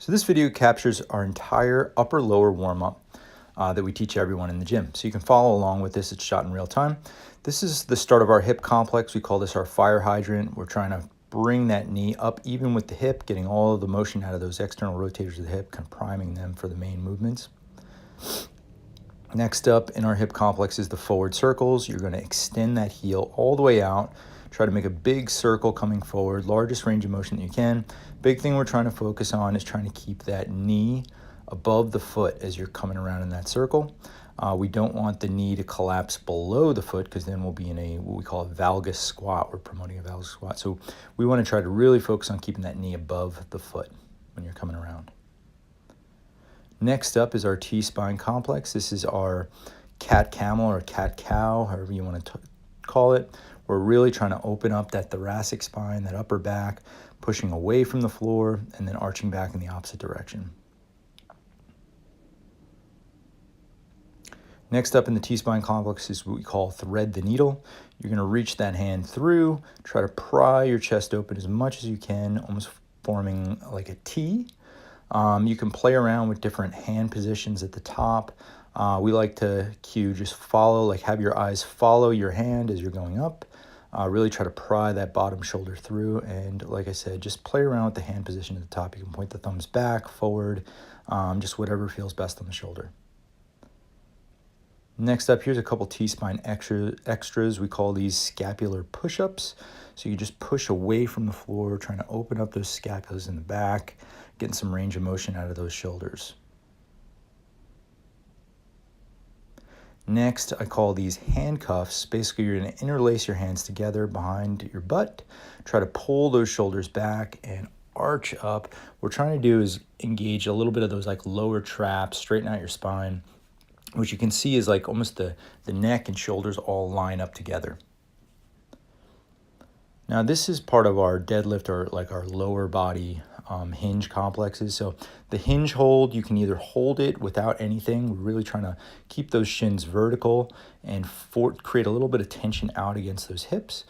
So this video captures our entire upper-lower warm-up that we teach everyone in the gym. So you can follow along with this. It's shot in real time. This is the start of our hip complex. We call this our fire hydrant. We're trying to bring that knee up even with the hip, getting all of the motion out of those external rotators of the hip, kind of priming them for the main movements. Next up in our hip complex is the forward circles. You're going to extend that heel all the way out. Try to make a big circle coming forward, largest range of motion that you can. Big thing we're trying to focus on is trying to keep that knee above the foot as you're coming around in that circle. We don't want the knee to collapse below the foot because then we'll be in a what we call a valgus squat. We're promoting a valgus squat. So we want to try to really focus on keeping that knee above the foot when you're coming around. Next up is our T-spine complex. This is our cat-camel or cat-cow, however you want to call it. We're really trying to open up that thoracic spine, that upper back, pushing away from the floor and then arching back in the opposite direction. Next up in the T-spine complex is what we call thread the needle. You're going to reach that hand through, try to pry your chest open as much as you can, almost forming like a T. You can play around with different hand positions at the top. We like to cue just follow, like have your eyes follow your hand as you're going up. Really try to pry that bottom shoulder through, and like I said, just play around with the hand position at the top. You can point the thumbs back, forward, just whatever feels best on the shoulder. Next up, here's a couple T-spine extras. We call these scapular push-ups. So you just push away from the floor, trying to open up those scapulas in the back, getting some range of motion out of those shoulders. Next, I call these handcuffs. Basically, you're going to interlace your hands together behind your butt, try to pull those shoulders back and arch up. What we're trying to do is engage a little bit of those like lower traps, straighten out your spine. What you can see is like almost the neck and shoulders all line up together. Now this is part of our deadlift or like our lower body hinge complexes. So the hinge hold, you can either hold it without anything. We're really trying to keep those shins vertical and create a little bit of tension out against those hips.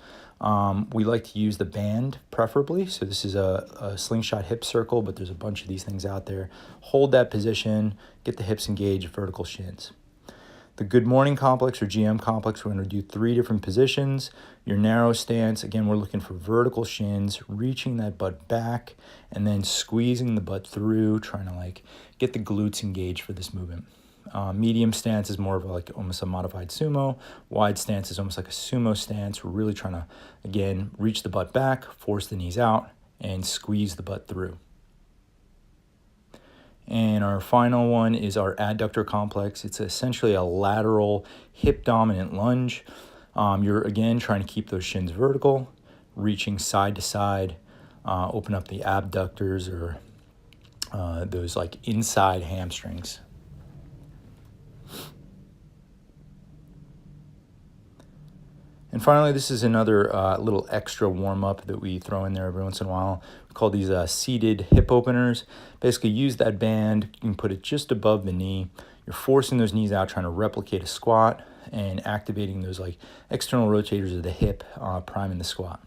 We like to use the band preferably. So this is a slingshot hip circle, but there's a bunch of these things out there. Hold that position, get the hips engaged, vertical shins. The good morning complex or GM complex, we're going to do 3 different positions. Your narrow stance, again, we're looking for vertical shins, reaching that butt back, and then squeezing the butt through, trying to like get the glutes engaged for this movement. Medium stance is more of like almost a modified sumo. Wide stance is almost like a sumo stance. We're really trying to, again, reach the butt back, force the knees out, and squeeze the butt through. And our final one is our adductor complex. It's essentially a lateral hip dominant lunge. You're again trying to keep those shins vertical, reaching side to side, open up the abductors or those like inside hamstrings. And finally, this is another little extra warm-up that we throw in there every once in a while. We call these seated hip openers. Basically, use that band. You can put it just above the knee. You're forcing those knees out, trying to replicate a squat and activating those like external rotators of the hip, priming the squat.